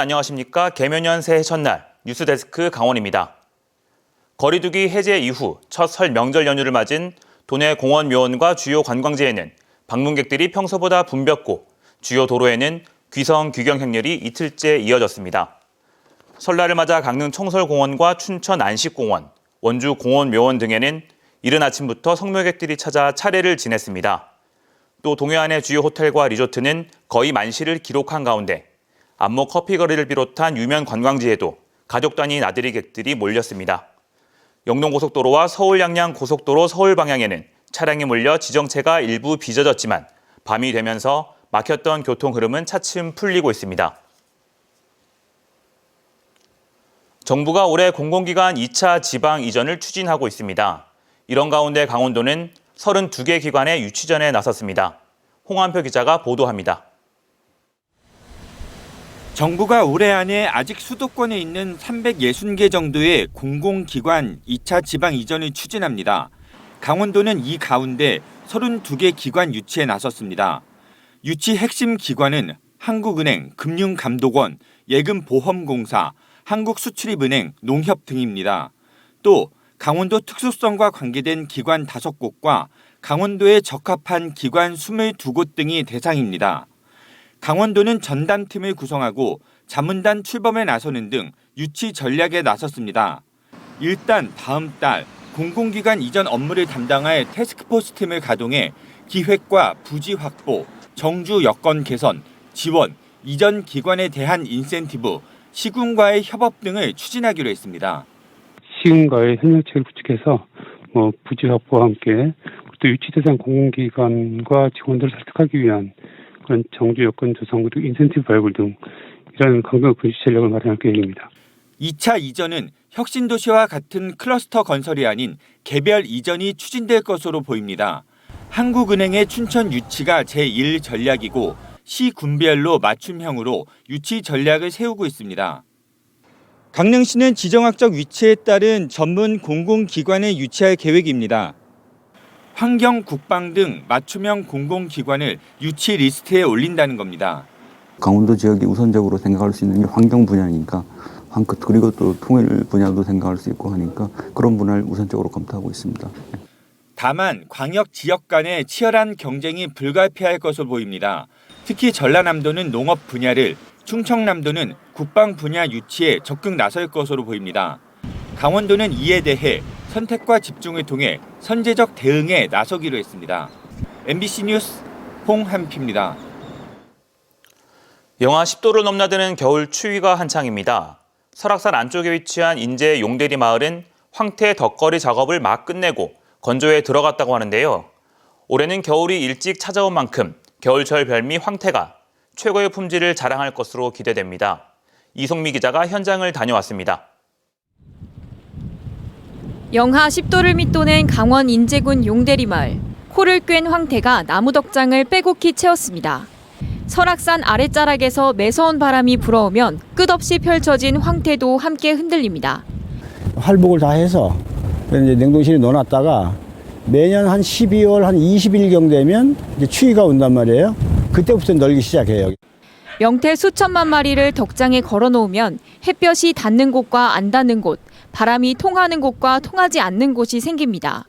안녕하십니까? 개묘년 새해 첫날 뉴스데스크 강원입니다. 거리두기 해제 이후 첫 설 명절 연휴를 맞은 도내 공원 묘원과 주요 관광지에는 방문객들이 평소보다 붐볐고 주요 도로에는 귀성 귀경 행렬이 이틀째 이어졌습니다. 설날을 맞아 강릉 청설공원과 춘천 안식공원, 원주 공원묘원 등에는 이른 아침부터 성묘객들이 찾아 차례를 지냈습니다. 또 동해안의 주요 호텔과 리조트는 거의 만실을 기록한 가운데 안목 커피거리를 비롯한 유명 관광지에도 가족 단위 나들이객들이 몰렸습니다. 영동고속도로와 서울 양양 고속도로 서울 방향에는 차량이 몰려 지정체가 일부 빚어졌지만 밤이 되면서 막혔던 교통 흐름은 차츰 풀리고 있습니다. 정부가 올해 공공기관 2차 지방 이전을 추진하고 있습니다. 이런 가운데 강원도는 32개 기관의 유치전에 나섰습니다. 홍한표 기자가 보도합니다. 정부가 올해 안에 아직 수도권에 있는 360개 정도의 공공기관 2차 지방 이전을 추진합니다. 강원도는 이 가운데 32개 기관 유치에 나섰습니다. 유치 핵심 기관은 한국은행, 금융감독원, 예금보험공사, 한국수출입은행, 농협 등입니다. 또 강원도 특수성과 관계된 기관 5곳과 강원도에 적합한 기관 22곳 등이 대상입니다. 강원도는 전담팀을 구성하고 자문단 출범에 나서는 등 유치 전략에 나섰습니다. 일단 다음 달 공공기관 이전 업무를 담당할 태스크포스 팀을 가동해 기획과 부지 확보, 정주 여건 개선, 지원, 이전 기관에 대한 인센티브, 시군과의 협업 등을 추진하기로 했습니다. 시군과의 협력체를 구축해서 부지 확보와 함께 또 유치 대상 공공기관과 직원들을 설득하기 위한 그런 정주 여건 조성 그리고 인센티브 발굴 등 이런 강경 군시 전략을 마련할 계획입니다. 2차 이전은 혁신도시와 같은 클러스터 건설이 아닌 개별 이전이 추진될 것으로 보입니다. 한국은행의 춘천 유치가 제1 전략이고 시군별로 맞춤형으로 유치 전략을 세우고 있습니다. 강릉시는 지정학적 위치에 따른 전문 공공기관을 유치할 계획입니다. 환경, 국방 등 맞춤형 공공기관을 유치 리스트에 올린다는 겁니다. 강원도 지역이 우선적으로 생각할 수 있는 게 환경 분야니까 그리고 또 통일 분야도 생각할 수 있고 하니까 그런 분야를 우선적으로 검토하고 있습니다. 다만 광역 지역 간의 치열한 경쟁이 불가피할 것으로 보입니다. 특히 전라남도는 농업 분야를, 충청남도는 국방 분야 유치에 적극 나설 것으로 보입니다. 강원도는 이에 대해 선택과 집중을 통해 선제적 대응에 나서기로 했습니다. MBC 뉴스 홍한표입니다. 영하 10도를 넘나드는 겨울 추위가 한창입니다. 설악산 안쪽에 위치한 인제 용대리 마을은 황태 덕거리 작업을 막 끝내고 건조에 들어갔다고 하는데요. 올해는 겨울이 일찍 찾아온 만큼 겨울철 별미 황태가 최고의 품질을 자랑할 것으로 기대됩니다. 이송미 기자가 현장을 다녀왔습니다. 영하 10도를 밑도는 강원 인제군 용대리 마을. 코를 꿰는 황태가 나무 덕장을 빼곡히 채웠습니다. 설악산 아랫자락에서 매서운 바람이 불어오면 끝없이 펼쳐진 황태도 함께 흔들립니다. 활복을 다 해서 이제 냉동실에 넣어놨다가 매년 한 12월 한 20일경 되면 이제 추위가 온단 말이에요. 그때부터 널기 시작해요. 명태 수천만 마리를 덕장에 걸어놓으면 햇볕이 닿는 곳과 안 닿는 곳, 바람이 통하는 곳과 통하지 않는 곳이 생깁니다.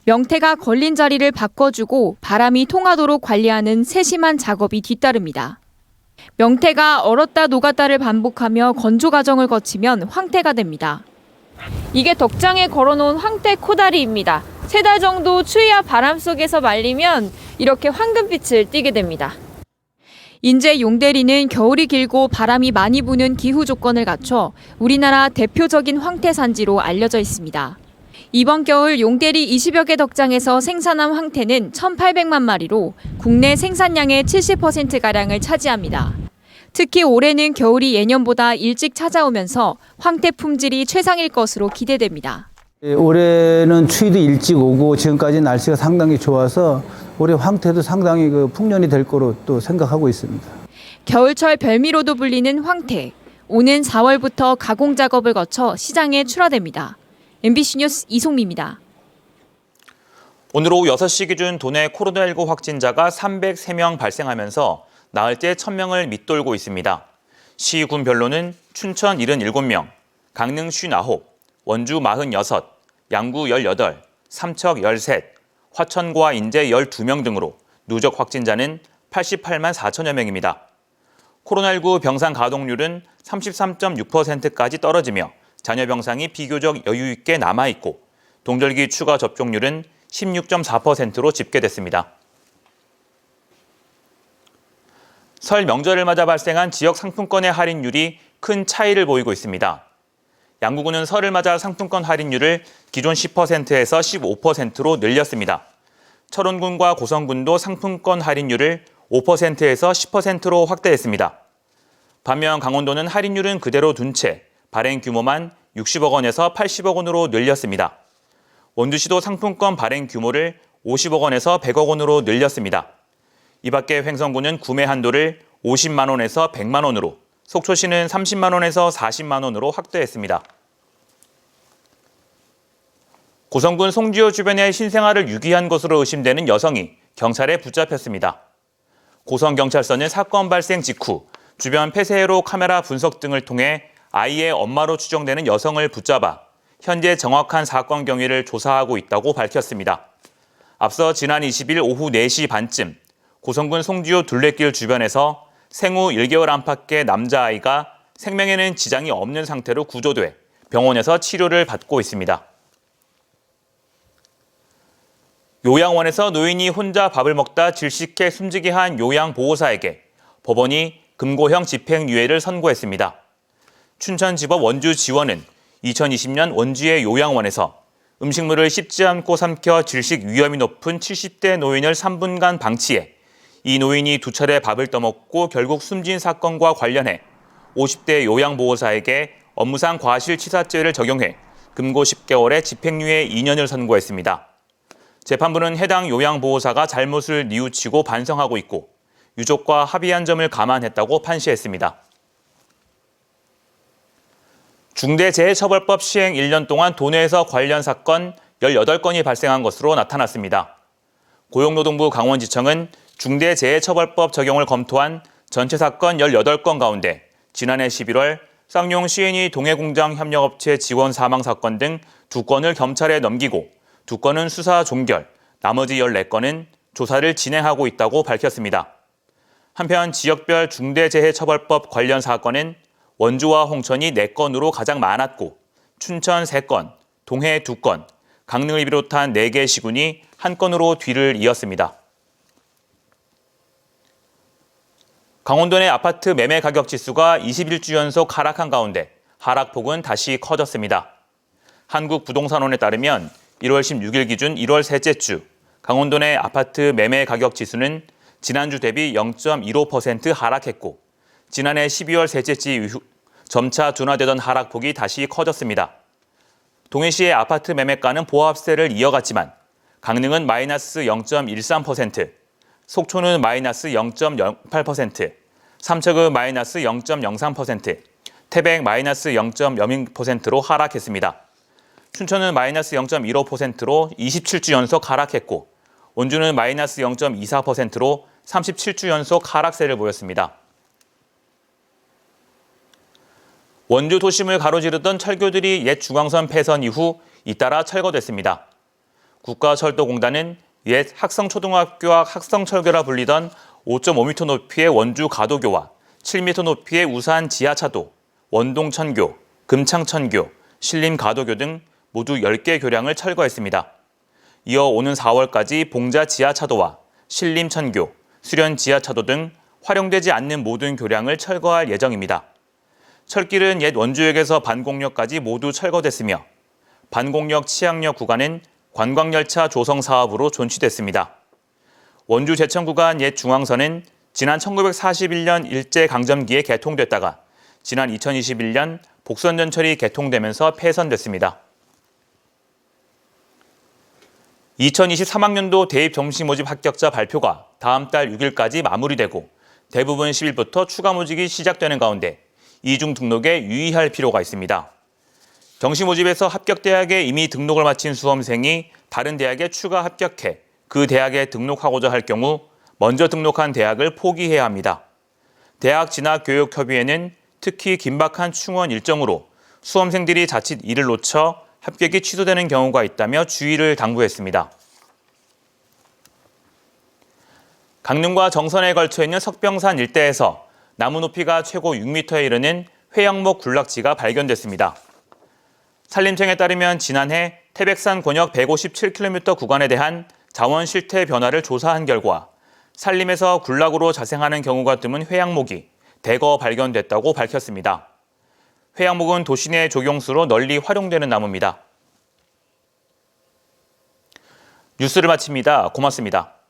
명태가 걸린 자리를 바꿔주고 바람이 통하도록 관리하는 세심한 작업이 뒤따릅니다. 명태가 얼었다 녹았다를 반복하며 건조 과정을 거치면 황태가 됩니다. 이게 덕장에 걸어놓은 황태 코다리입니다. 3달 정도 추위와 바람 속에서 말리면 이렇게 황금빛을 띠게 됩니다. 인제 용대리는 겨울이 길고 바람이 많이 부는 기후 조건을 갖춰 우리나라 대표적인 황태 산지로 알려져 있습니다. 이번 겨울 용대리 20여 개 덕장에서 생산한 황태는 1,800만 마리로 국내 생산량의 70%가량을 차지합니다. 특히 올해는 겨울이 예년보다 일찍 찾아오면서 황태 품질이 최상일 것으로 기대됩니다. 올해는 추위도 일찍 오고 지금까지 날씨가 상당히 좋아서 올해 황태도 상당히 풍년이 될 거로 또 생각하고 있습니다. 겨울철 별미로도 불리는 황태. 오는 4월부터 가공 작업을 거쳐 시장에 출하됩니다. MBC 뉴스 이송미입니다. 오늘 오후 6시 기준 도내 코로나19 확진자가 303명 발생하면서 나흘째 1,000명을 밑돌고 있습니다. 시군별로는 춘천 77명, 강릉 59, 원주 46, 양구 18, 삼척 13, 화천과 인제 12명 등으로 누적 확진자는 88만 4천여 명입니다. 코로나19 병상 가동률은 33.6%까지 떨어지며 잔여 병상이 비교적 여유 있게 남아있고 동절기 추가 접종률은 16.4%로 집계됐습니다. 설 명절을 맞아 발생한 지역 상품권의 할인율이 큰 차이를 보이고 있습니다. 양구군은 설을 맞아 상품권 할인율을 기존 10%에서 15%로 늘렸습니다. 철원군과 고성군도 상품권 할인율을 5%에서 10%로 확대했습니다. 반면 강원도는 할인율은 그대로 둔 채 발행 규모만 60억 원에서 80억 원으로 늘렸습니다. 원주시도 상품권 발행 규모를 50억 원에서 100억 원으로 늘렸습니다. 이 밖에 횡성군은 구매 한도를 50만 원에서 100만 원으로, 속초시는 30만 원에서 40만 원으로 확대했습니다. 고성군 송지호 주변의 신생아를 유기한 것으로 의심되는 여성이 경찰에 붙잡혔습니다. 고성경찰서는 사건 발생 직후 주변 폐쇄로 카메라 분석 등을 통해 아이의 엄마로 추정되는 여성을 붙잡아 현재 정확한 사건 경위를 조사하고 있다고 밝혔습니다. 앞서 지난 20일 오후 4시 반쯤 고성군 송지호 둘레길 주변에서 생후 1개월 안팎의 남자아이가 생명에는 지장이 없는 상태로 구조돼 병원에서 치료를 받고 있습니다. 요양원에서 노인이 혼자 밥을 먹다 질식해 숨지게 한 요양보호사에게 법원이 금고형 집행유예를 선고했습니다. 춘천지법 원주지원은 2020년 원주의 요양원에서 음식물을 씹지 않고 삼켜 질식 위험이 높은 70대 노인을 3분간 방치해 이 노인이 2차례 밥을 떠먹고 결국 숨진 사건과 관련해 50대 요양보호사에게 업무상 과실치사죄를 적용해 금고 10개월에 집행유예 2년을 선고했습니다. 재판부는 해당 요양보호사가 잘못을 뉘우치고 반성하고 있고 유족과 합의한 점을 감안했다고 판시했습니다. 중대재해처벌법 시행 1년 동안 도내에서 관련 사건 18건이 발생한 것으로 나타났습니다. 고용노동부 강원지청은 중대재해처벌법 적용을 검토한 전체 사건 18건 가운데 지난해 11월 쌍용 CNE 동해공장 협력업체 직원 사망 사건 등 2건을 검찰에 넘기고 2건은 수사 종결, 나머지 14건은 조사를 진행하고 있다고 밝혔습니다. 한편 지역별 중대재해처벌법 관련 사건은 원주와 홍천이 4건으로 가장 많았고 춘천 3건, 동해 2건, 강릉을 비롯한 4개 시군이 1건으로 뒤를 이었습니다. 강원도 내 아파트 매매 가격 지수가 21주 연속 하락한 가운데 하락폭은 다시 커졌습니다. 한국부동산원에 따르면 1월 16일 기준 1월 셋째 주 강원도 내 아파트 매매 가격 지수는 지난주 대비 0.15% 하락했고 지난해 12월 셋째 주 이후 점차 둔화되던 하락폭이 다시 커졌습니다. 동해시의 아파트 매매가는 보합세를 이어갔지만 강릉은 마이너스 0.13%, 속초는 마이너스 0.08%, 삼척은 마이너스 0.03%, 태백 마이너스 0.02%로 하락했습니다. 춘천은 마이너스 0.15%로 27주 연속 하락했고 원주는 마이너스 0.24%로 37주 연속 하락세를 보였습니다. 원주 도심을 가로지르던 철교들이 옛 중앙선 폐선 이후 잇따라 철거됐습니다. 국가철도공단은 옛 학성초등학교와 학성철교라 불리던 5.5m 높이의 원주 가도교와 7m 높이의 우산 지하차도, 원동천교, 금창천교, 신림가도교 등 모두 10개 교량을 철거했습니다. 이어 오는 4월까지 봉자 지하차도와 신림천교, 수련 지하차도 등 활용되지 않는 모든 교량을 철거할 예정입니다. 철길은 옛 원주역에서 반곡역까지 모두 철거됐으며 반곡역 치악역 구간은 관광열차 조성 사업으로 존치됐습니다. 원주 제천 구간 옛 중앙선은 지난 1941년 일제강점기에 개통됐다가 지난 2021년 복선전철이 개통되면서 폐선됐습니다. 2023학년도 대입 정시 모집 합격자 발표가 다음 달 6일까지 마무리되고 대부분 10일부터 추가 모집이 시작되는 가운데 이중 등록에 유의할 필요가 있습니다. 정시 모집에서 합격 대학에 이미 등록을 마친 수험생이 다른 대학에 추가 합격해 그 대학에 등록하고자 할 경우 먼저 등록한 대학을 포기해야 합니다. 대학진학교육협의회는 특히 긴박한 충원 일정으로 수험생들이 자칫 이를 놓쳐 합격이 취소되는 경우가 있다며 주의를 당부했습니다. 강릉과 정선에 걸쳐 있는 석병산 일대에서 나무 높이가 최고 6m에 이르는 회양목 군락지가 발견됐습니다. 산림청에 따르면 지난해 태백산 권역 157km 구간에 대한 자원 실태 변화를 조사한 결과 산림에서 군락으로 자생하는 경우가 드문 회양목이 대거 발견됐다고 밝혔습니다. 회양목은 도시 내 조경수로 널리 활용되는 나무입니다. 뉴스를 마칩니다. 고맙습니다.